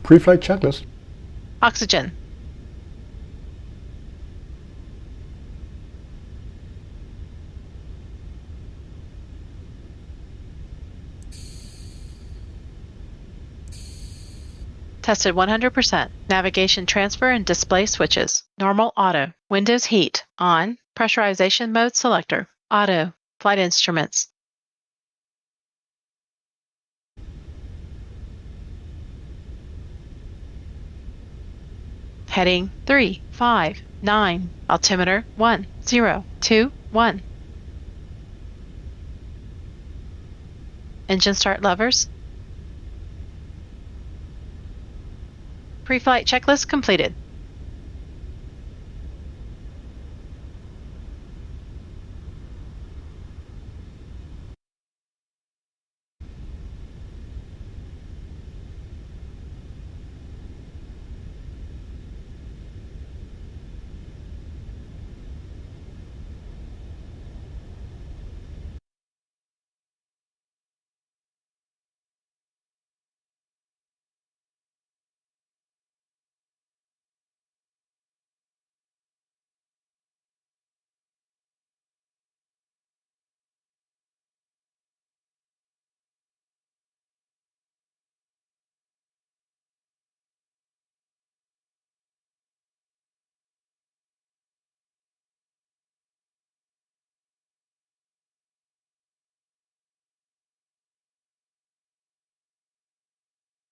Pre-flight checklist. Oxygen. Tested 100%. Navigation transfer and display switches. Normal auto. Windows heat. On. Pressurization mode selector. Auto. Flight instruments. Heading 359. Altimeter 1021. Engine start levers. Pre-flight checklist completed.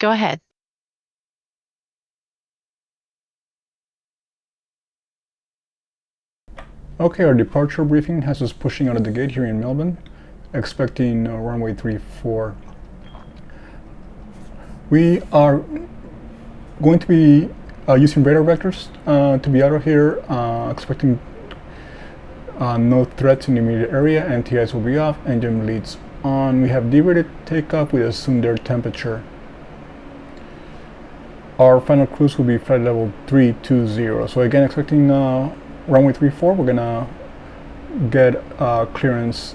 Go ahead. Okay, our departure briefing has us pushing out of the gate here in Melbourne, expecting runway 34. We are going to be using radar vectors to be out of here, expecting no threats in the immediate area. NTIs will be off, engine leads on. We have derated takeoff with assumed air temperature. Our final cruise will be flight level 320. So again, expecting runway 34. We're gonna get clearance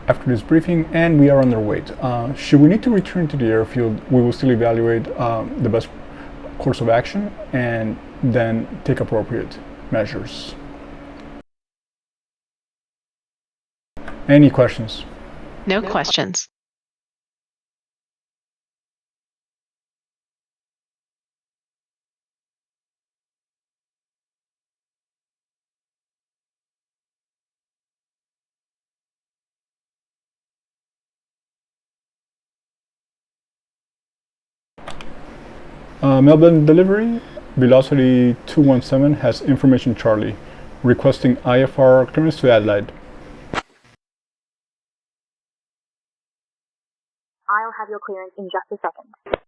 after this briefing, and we are underweight. Should we need to return to the airfield, we will still evaluate the best course of action and then take appropriate measures. Any questions? No questions. Melbourne delivery, velocity 217 has information Charlie, requesting IFR clearance to Adelaide. I'll have your clearance in just a second.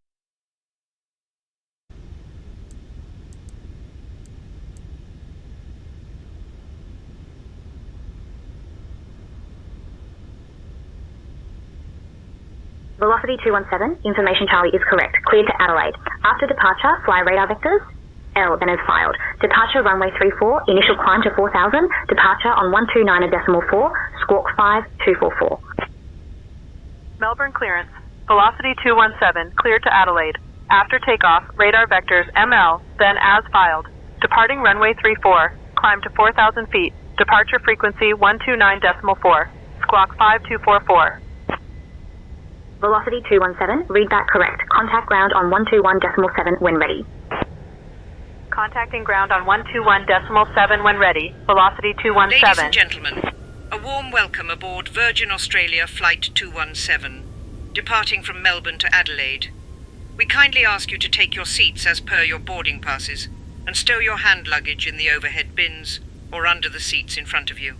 Velocity 217, information Charlie is correct. Cleared to Adelaide. After departure, fly radar vectors. L then as filed. Departure runway 34, initial climb to 4000, departure on 129.4, squawk 5244. Melbourne clearance. Velocity 217, cleared to Adelaide. After takeoff, radar vectors ML, then as filed. Departing runway 34, climb to 4,000 feet. Departure frequency 129.4, squawk 5244. Velocity 217, read that correct. Contact ground on 121.7 when ready. Contacting ground on 121.7 when ready. Velocity 217. Ladies and gentlemen, a warm welcome aboard Virgin Australia Flight 217, departing from Melbourne to Adelaide. We kindly ask you to take your seats as per your boarding passes and stow your hand luggage in the overhead bins or under the seats in front of you.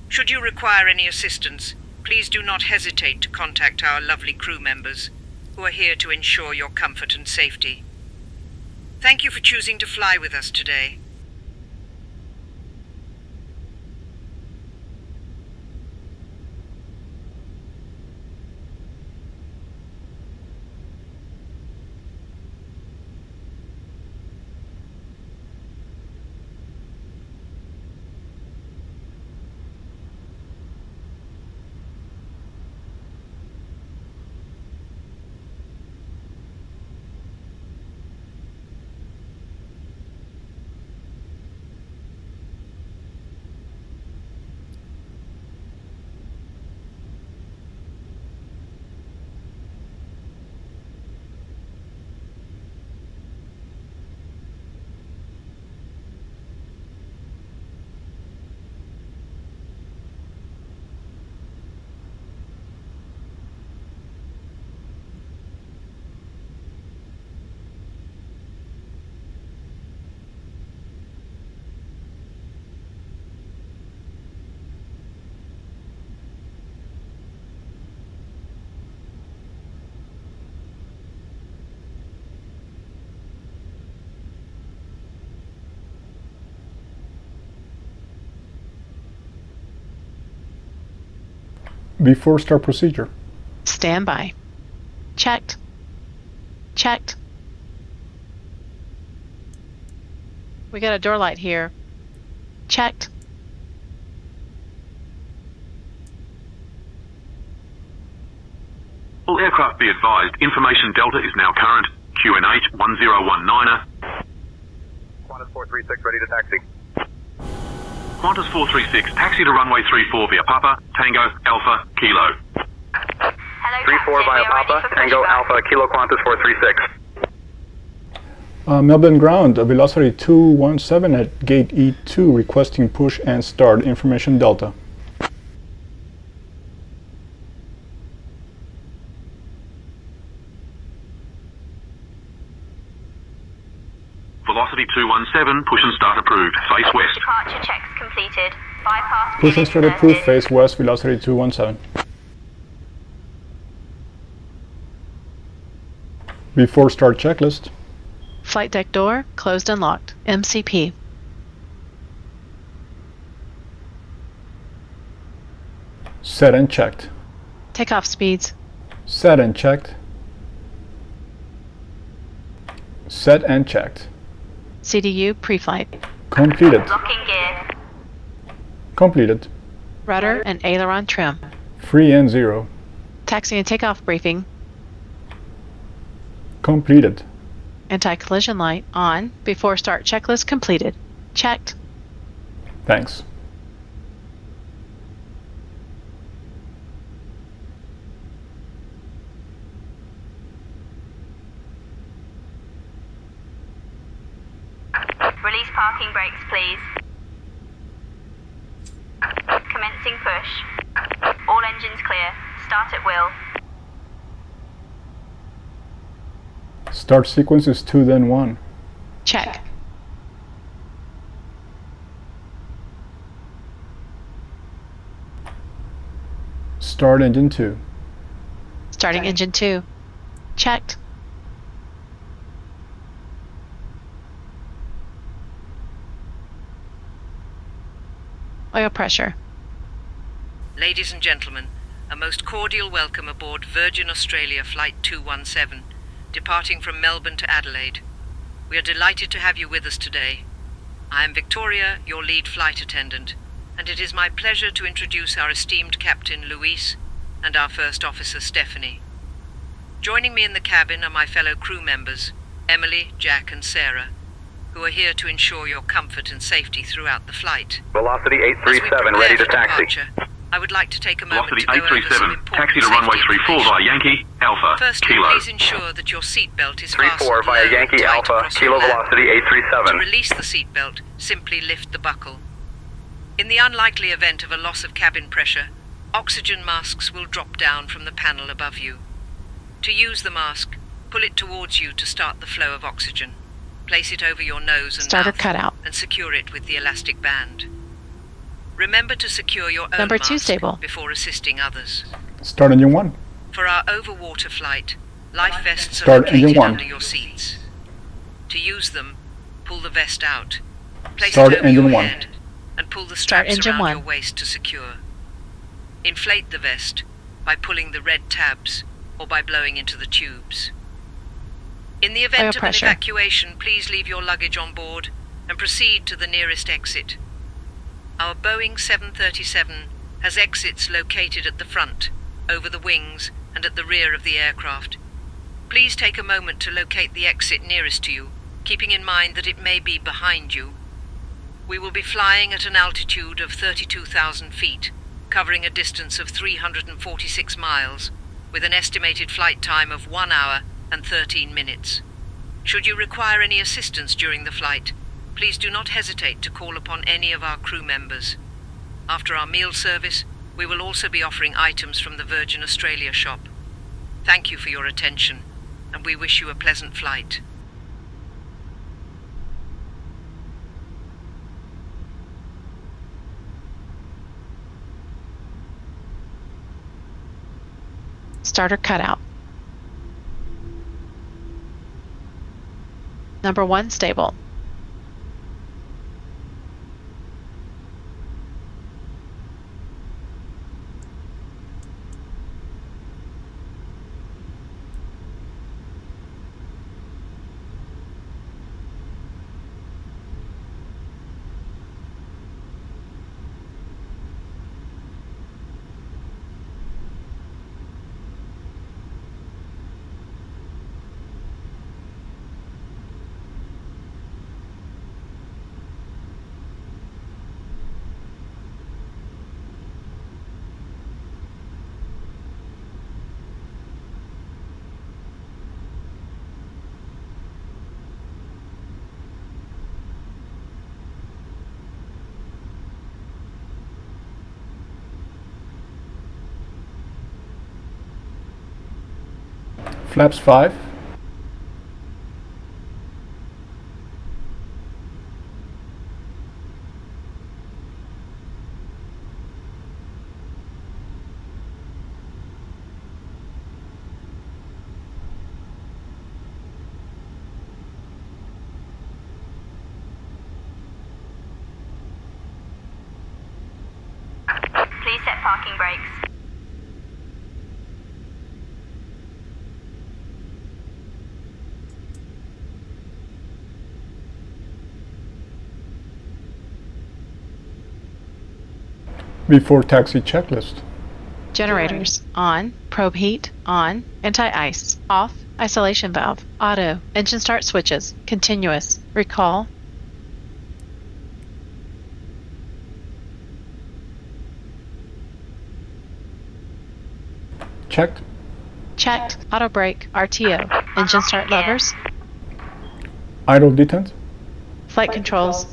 Should you require any assistance, please do not hesitate to contact our lovely crew members, who are here to ensure your comfort and safety. Thank you for choosing to fly with us today. Before start procedure. Stand by. Checked. Checked. We got a door light here. Checked. All aircraft be advised, information Delta is now current. QNH 1019er. Qantas 436 ready to taxi. Qantas 436, taxi to runway 34 via Papa, Tango, Alpha, Kilo. Hello, 34 via Papa, Tango, Alpha, Kilo Qantas 436. Melbourne ground, velocity 217 at gate E2, requesting push and start. Information Delta. Velocity 217, push and start approved. Face west. Departure checks completed. Bypass. Push and start approved, face west, velocity 217. Before start checklist. Flight deck door closed and locked. MCP. Set and checked. Takeoff speeds. Set and checked. Set and checked. CDU pre-flight. Completed. Locking gear. Completed. Rudder and aileron trim. Free and zero. Taxi and takeoff briefing. Completed. Anti-collision light on. Before start checklist completed. Checked. Thanks. Release parking brakes, please. Commencing push. All engines clear. Start at will. Start sequence is 2 then 1. Check. Start engine 2. Starting engine 2. Checked. Oil pressure. Ladies and gentlemen, a most cordial welcome aboard Virgin Australia Flight 217, departing from Melbourne to Adelaide. We are delighted to have you with us today. I am Victoria, your lead flight attendant, and it is my pleasure to introduce our esteemed Captain Luis and our First Officer Stephanie. Joining me in the cabin are my fellow crew members, Emily, Jack and Sarah, who are here to ensure your comfort and safety throughout the flight. Velocity As we 837 prepare ready to for taxi. departure, I would like to take a moment Velocity to go over some 837, important taxi to runway safety 34 information. via Yankee, Alpha, Firstly, Kilo. please ensure that your seatbelt is fastened 34 via low and Yankee tight Alpha, across Kilo your lap. velocity To 837. release the seatbelt, simply lift the buckle. In the unlikely event of a loss of cabin pressure, oxygen masks will drop down from the panel above you. To use the mask, pull it towards you to start the flow of oxygen. Place it over your nose and Starter mouth cutout. and secure it with the elastic band. Remember to secure your own Number 2 mask stable. before assisting others. Start engine 1. For our overwater flight, life vests are Start engine located 1. under your seats. To use them, pull the vest out. Place Start it over engine your 1. head and pull the Start straps engine around 1. your waist to secure. Inflate the vest by pulling the red tabs or by blowing into the tubes. In the Oil event of an pressure. evacuation, please leave your luggage on board and proceed to the nearest exit. Our Boeing 737 has exits located at the front, over the wings, and at the rear of the aircraft. Please take a moment to locate the exit nearest to you, keeping in mind that it may be behind you. We will be flying at an altitude of 32,000 feet, covering a distance of 346 miles, with an estimated flight time of 1 hour and 13 minutes. Should you require any assistance during the flight, please do not hesitate to call upon any of our crew members. After our meal service, we will also be offering items from the Virgin Australia shop. Thank you for your attention, and we wish you a pleasant flight. Starter cutout. Number 1 stable. Flaps 5. Please set parking brakes. Before taxi checklist. Generators on, probe heat on, anti-ice off, isolation valve, auto, engine start switches, continuous, recall, Checked. checked, auto brake, RTO, engine start levers, Idle detent. flight controls,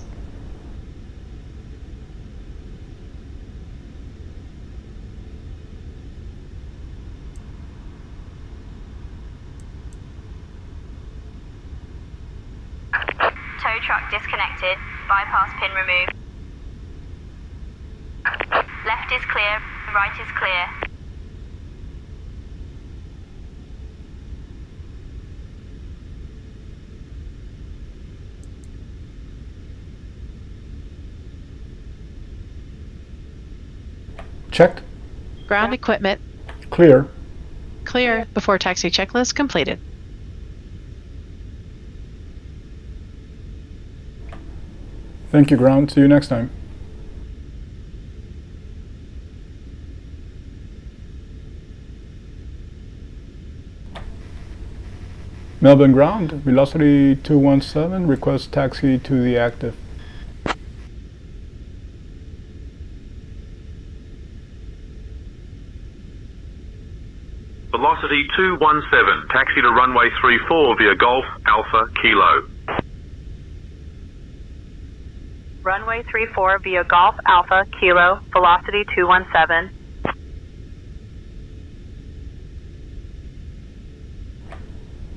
Tow truck disconnected. Bypass pin removed. Left is clear. Right is clear. Checked. ground equipment, Clear. clear before taxi checklist completed. Thank you, ground. See you next time. Melbourne ground, velocity 217, request taxi to the active. Velocity 217, taxi to runway 34 via Golf Alpha Kilo. Runway 34 via Golf Alpha Kilo, velocity 217.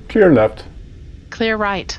Clear left. Clear right.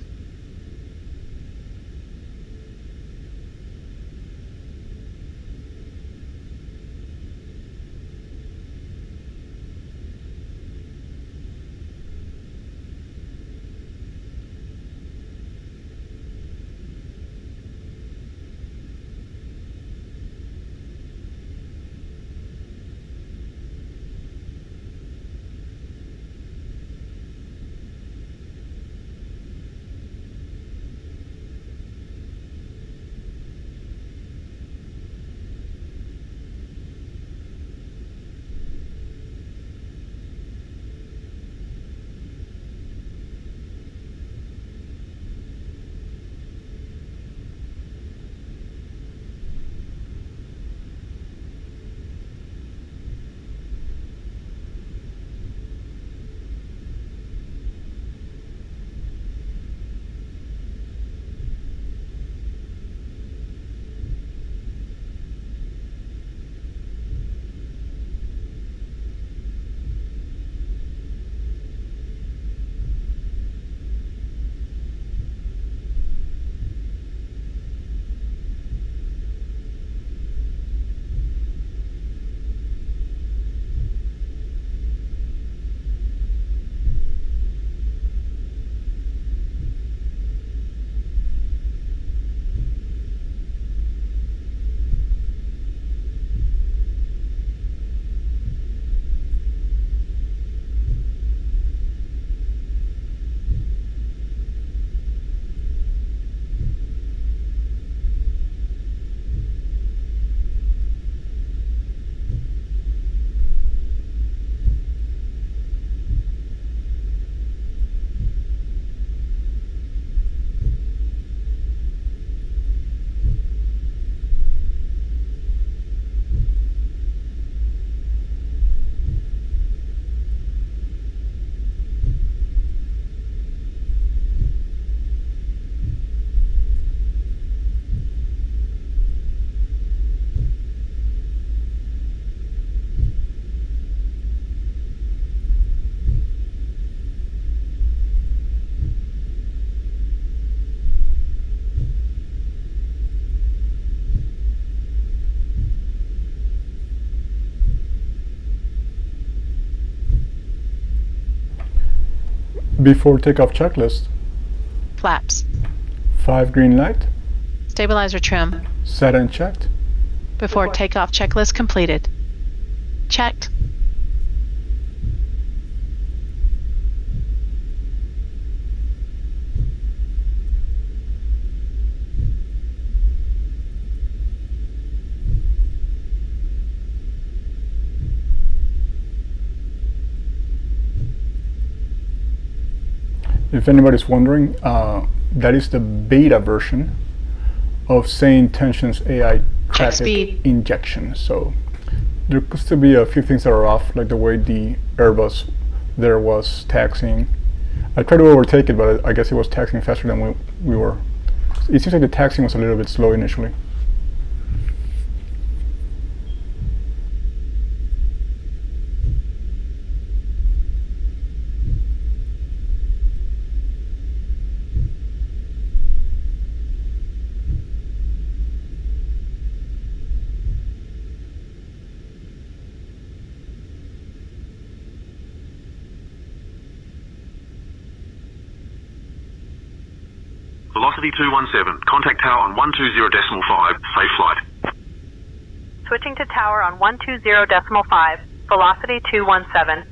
Before takeoff checklist. Flaps. 5 green light. Stabilizer trim. Set and checked. Before takeoff checklist completed. Checked. If anybody's wondering, that is the beta version of Sane Tension's AI traffic speed. injection. So there could still be a few things that are off, like the way the Airbus there was taxiing. I tried to overtake it, but I guess it was taxiing faster than we were. It seems like the taxiing was a little bit slow initially. Velocity 217. Contact tower on 120.5. Safe flight. Switching to tower on 120.5. Velocity 217.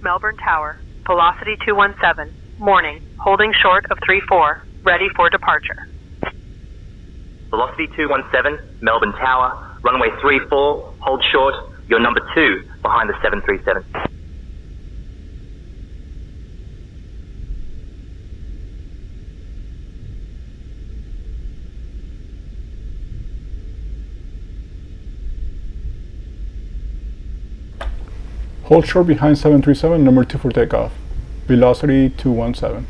Melbourne Tower. Velocity 217. Morning. Holding short of 34. Ready for departure. Velocity 217, Melbourne Tower. Runway 34, hold short. You're number 2 behind the 737. Hold short behind 737, number 2 for takeoff. Velocity 217.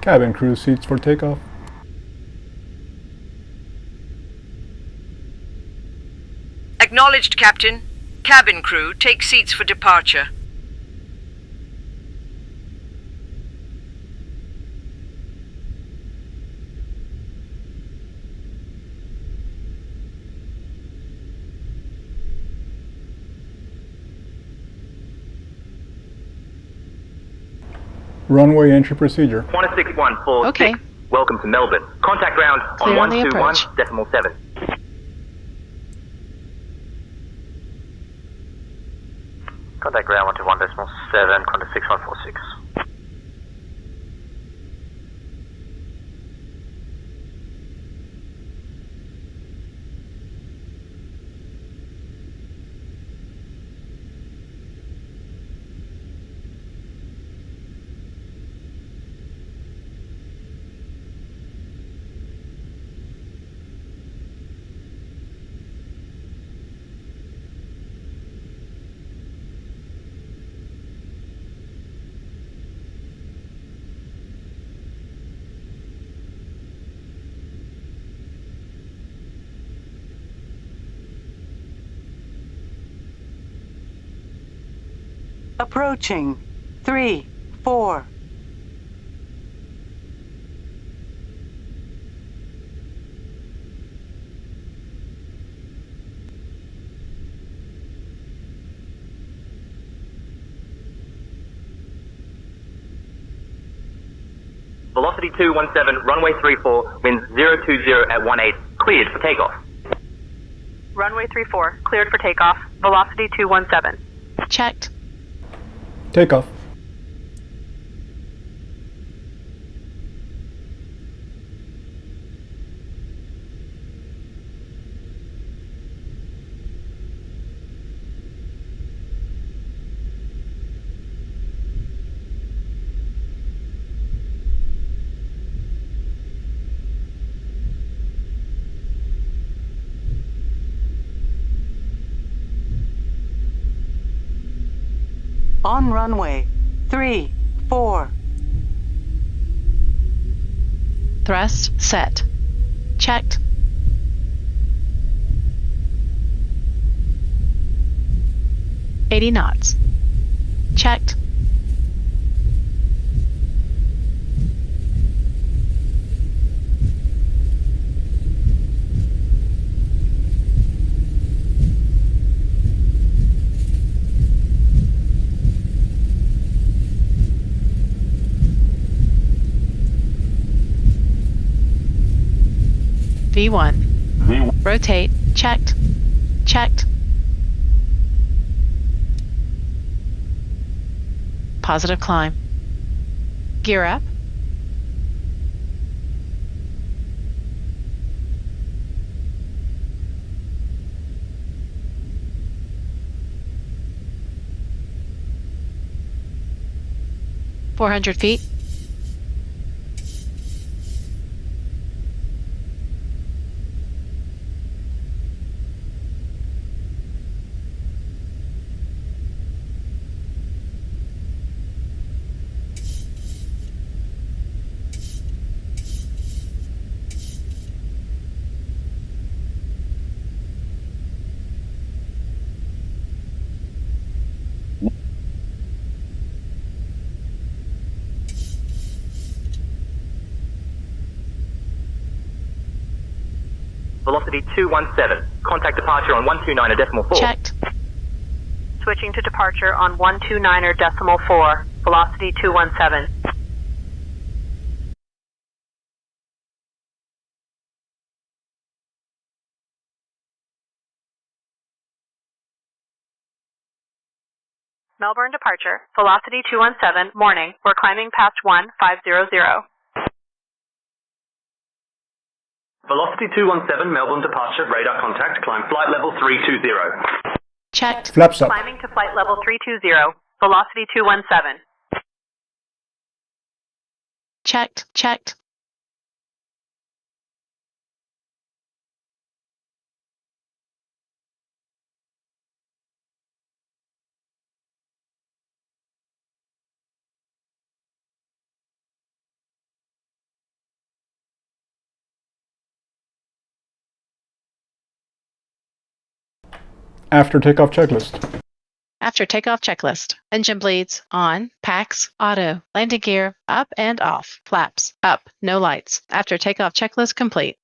Cabin crew seats for takeoff. Acknowledged, Captain. Cabin crew, take seats for departure. Runway entry procedure. Qantas 6146. Okay. Welcome to Melbourne. Contact ground Clear on on the approach. 121.7. Contact ground 121.7, Qantas 6146. Approaching. 3, 4. Velocity 217, runway 34, winds 020 at 18. Cleared for takeoff. Runway 34. Cleared for takeoff. Velocity 217. Checked. Takeoff. On runway. 3, 4. Thrust set. Checked. $80 knots. Checked. V1. Rotate. Checked. Checked. Positive climb. Gear up. $400. Velocity 217. Contact departure on 129.4. Checked. Switching to departure on 129.4. Velocity 217. Melbourne departure. Velocity 217. Morning. We're climbing past 1500. Velocity 217, Melbourne departure, radar contact, climb flight level 320. Checked. Flaps up. Climbing to flight level 320. Velocity 217. Checked. Checked. After takeoff checklist. After takeoff checklist. Engine bleeds. On. Packs. Auto. Landing gear. Up and off. Flaps. Up. No lights. After takeoff checklist complete.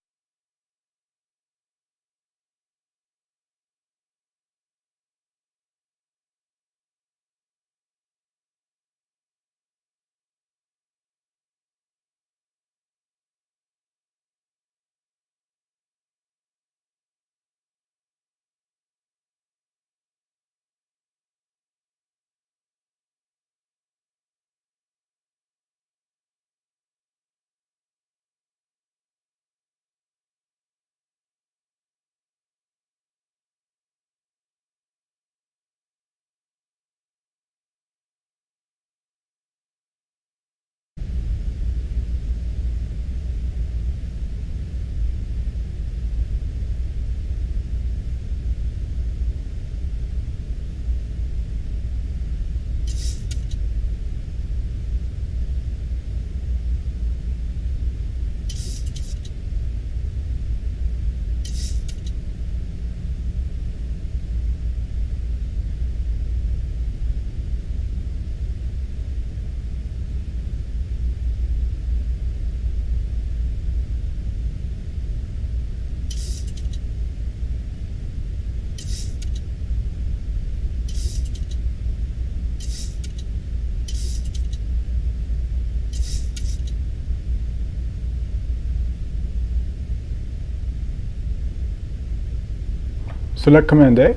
Select Command A.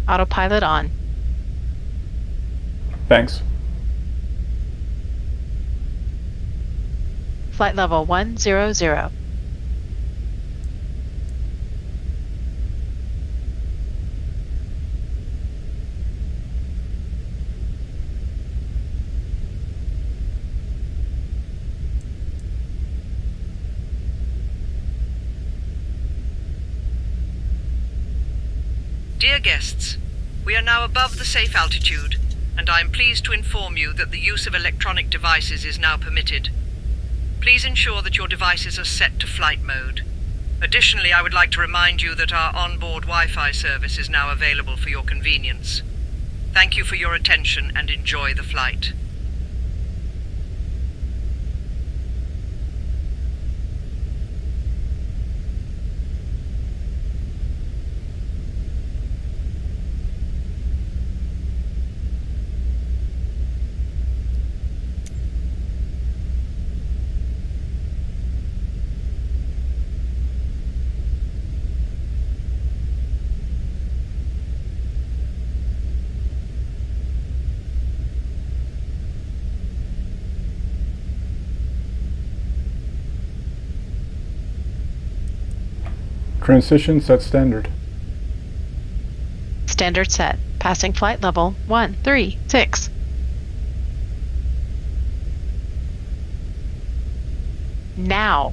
Autopilot on. Thanks. Flight level 100. Dear guests, we are now above the safe altitude, and I am pleased to inform you that the use of electronic devices is now permitted. Please ensure that your devices are set to flight mode. Additionally, I would like to remind you that our onboard Wi-Fi service is now available for your convenience. Thank you for your attention and enjoy the flight. Transition set standard. Standard set. Passing flight level 136. Now.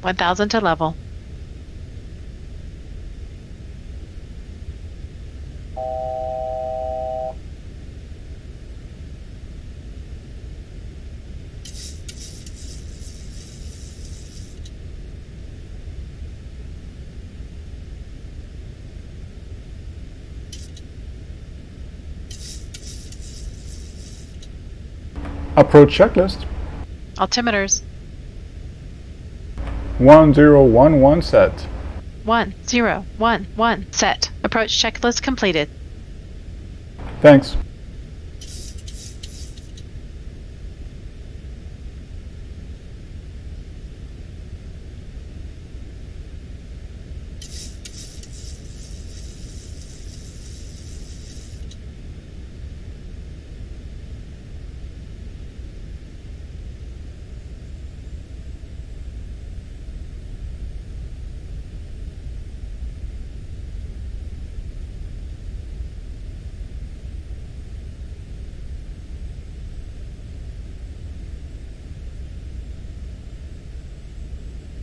1000 to level. Approach checklist. Altimeters. 1011 set. 1011 set. Approach checklist completed. Thanks.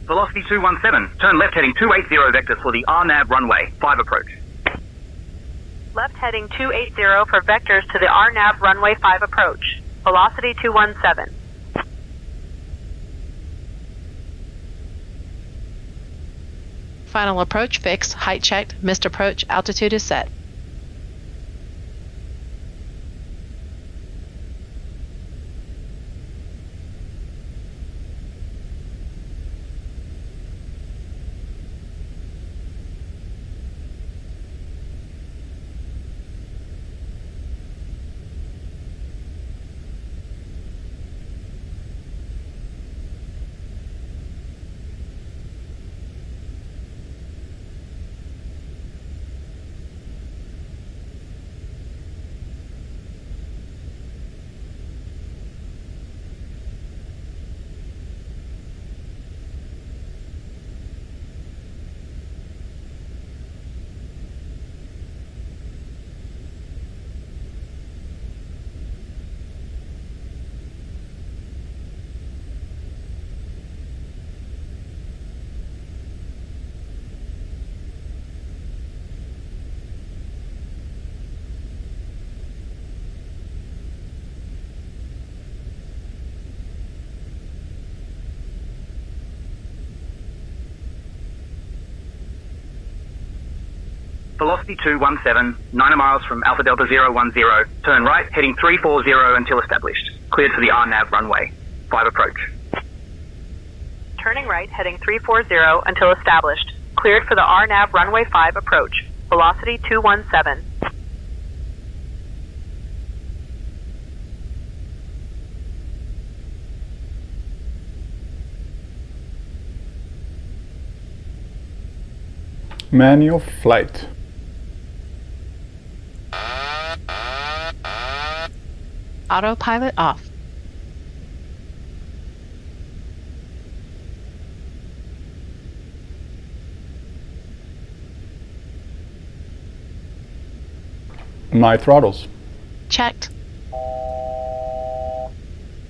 Velocity 217, turn left heading 280 vectors for the RNAV runway, 5 approach. Left heading 280 for vectors to the RNAV runway 5 approach. Velocity 217. Final approach fix, height checked, missed approach, altitude is set. Velocity 217, 90 miles from Alpha Delta 010, turn right heading 340 until established. Cleared for the RNAV runway, 5 approach. Turning right heading 340 until established. Cleared for the RNAV runway 5 approach. Velocity 217. Manual flight. Autopilot off. My throttles. Checked.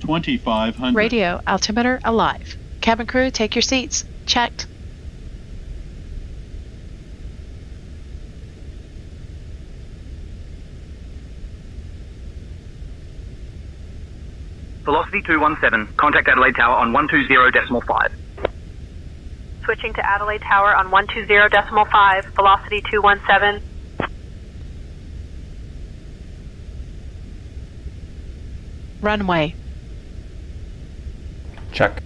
2500. Radio altimeter alive. Cabin crew, take your seats. Checked. Velocity 217, contact Adelaide Tower on 120.5. Switching to Adelaide Tower on 120.5. Velocity 217. Runway. Check.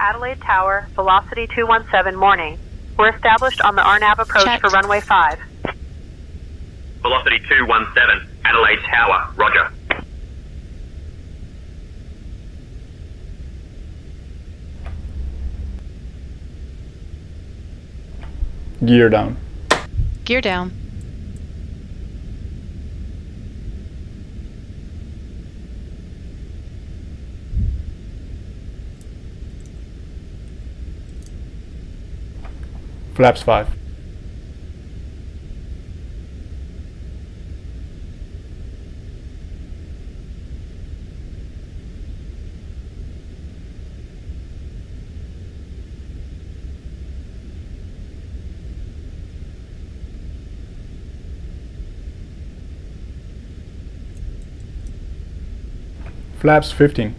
Adelaide Tower, velocity 217, morning. We're established on the RNAV approach Checked. for runway 5. Velocity 217, Adelaide Tower, roger. Gear down. Gear down. Flaps 5. Flaps 15.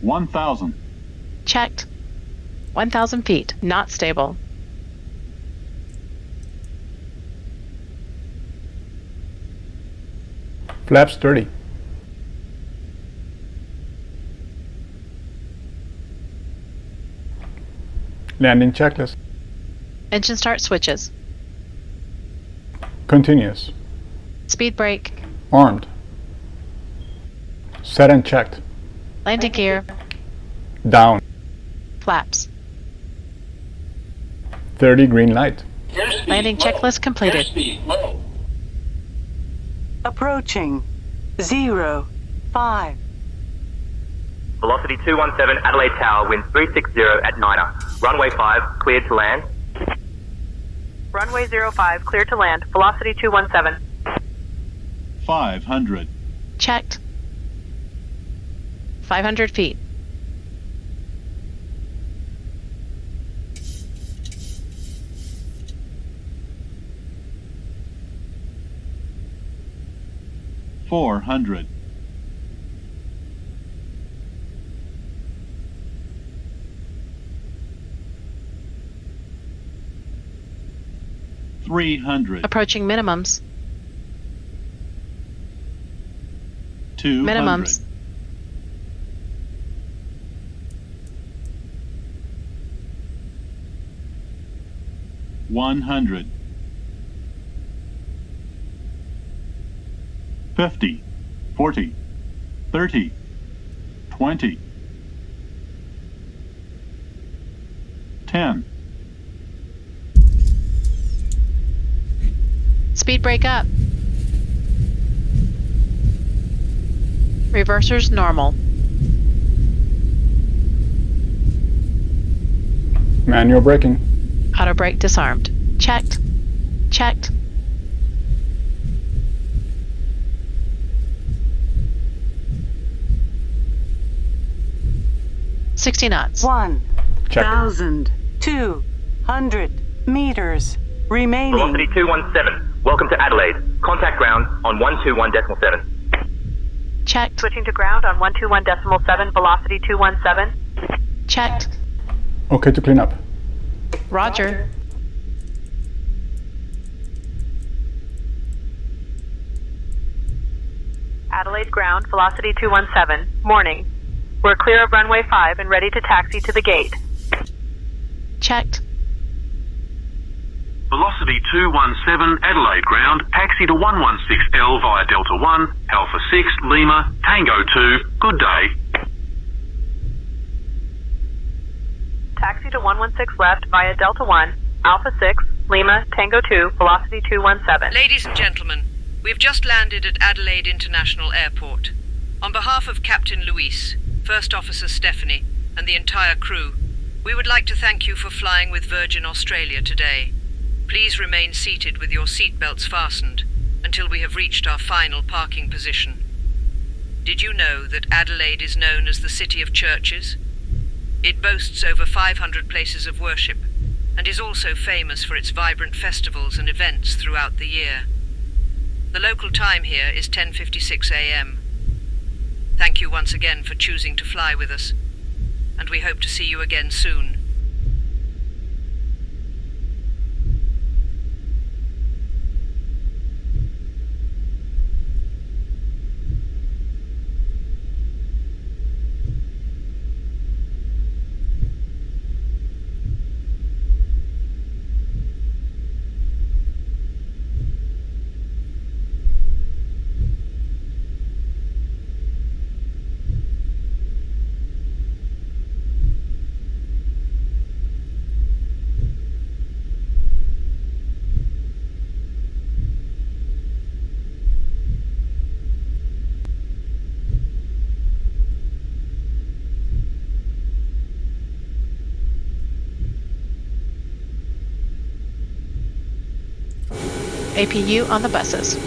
$1,000. Checked. 1,000 feet. Not stable. Flaps 30. Landing checklist. Engine start switches. Continuous. Speed brake. Armed. Set and checked. Landing gear. Down. Flaps. 30 green light. Landing checklist completed. Approaching 0, 5. Velocity 217 Adelaide Tower, wind 360 at Niner. Runway 5, cleared to land. Runway 05, clear to land. Velocity 217. 500. Checked. 500 feet. $400. 300. Approaching minimums. 200. Minimums. 100. 50. 40. 30. 20. 10. Speed brake up. Reversers normal. Manual braking. Auto brake disarmed. Checked. Checked. $60 knots. 1,200 meters remaining. Velocity 217. Welcome to Adelaide. Contact ground on 121.7. Checked. Switching to ground on 121.7. Velocity 217. Checked. Okay to clean up. Roger. Adelaide ground. Velocity 217. Morning. We're clear of runway 5 and ready to taxi to the gate. Checked. Velocity 217 Adelaide ground, taxi to 116L via Delta 1, Alpha 6, Lima, Tango 2, good day. Taxi to 116 left via Delta 1, Alpha 6, Lima, Tango 2, velocity 217. Ladies and gentlemen, we've just landed at Adelaide International Airport. On behalf of Captain Luis, First Officer Stephanie, and the entire crew, we would like to thank you for flying with Virgin Australia today. Please remain seated with your seatbelts fastened until we have reached our final parking position. Did you know that Adelaide is known as the City of Churches? It boasts over 500 places of worship and is also famous for its vibrant festivals and events throughout the year. The local time here is 10:56 a.m. Thank you once again for choosing to fly with us, and we hope to see you again soon. APU on the buses.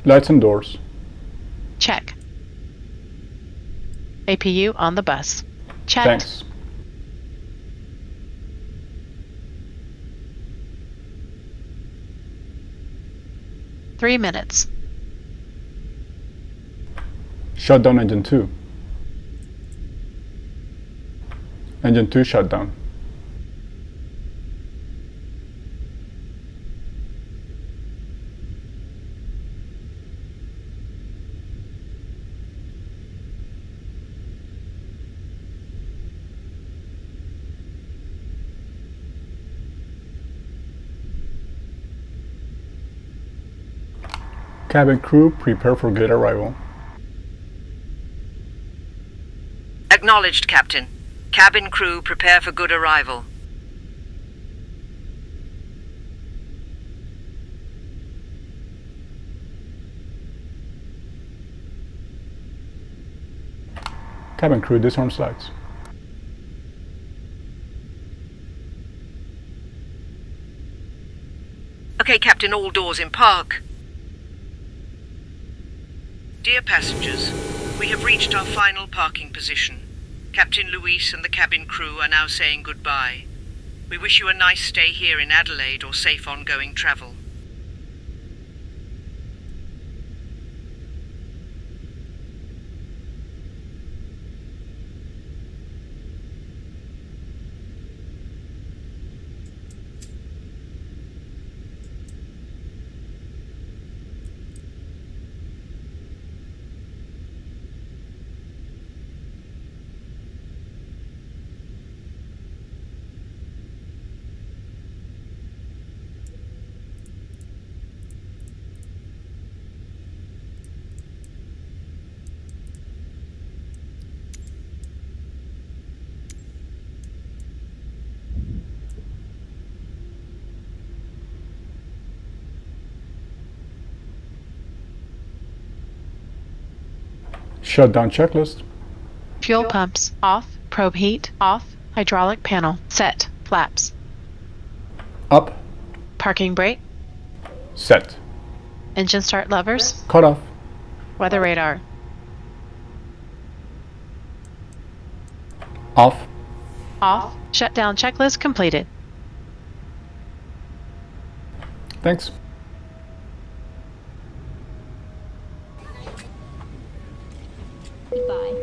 Lights and doors. Check. APU on the bus. Checked. Thanks. Three minutes. Shut down engine 2. Engine 2 shut down. Cabin crew, prepare for gate arrival. Acknowledged, Captain. Cabin crew, prepare for good arrival. Cabin crew, disarm slides. Okay, Captain, all doors in park. Dear passengers, we have reached our final parking position. Captain Luis and the cabin crew are now saying goodbye. We wish you a nice stay here in Adelaide or safe ongoing travel. Shutdown checklist. Fuel pumps off. Probe heat off. Hydraulic panel set. Flaps. Up. Parking brake. Set. Engine start levers. Cut off. Weather radar. Off. Off. Shutdown checklist completed. Thanks. Goodbye.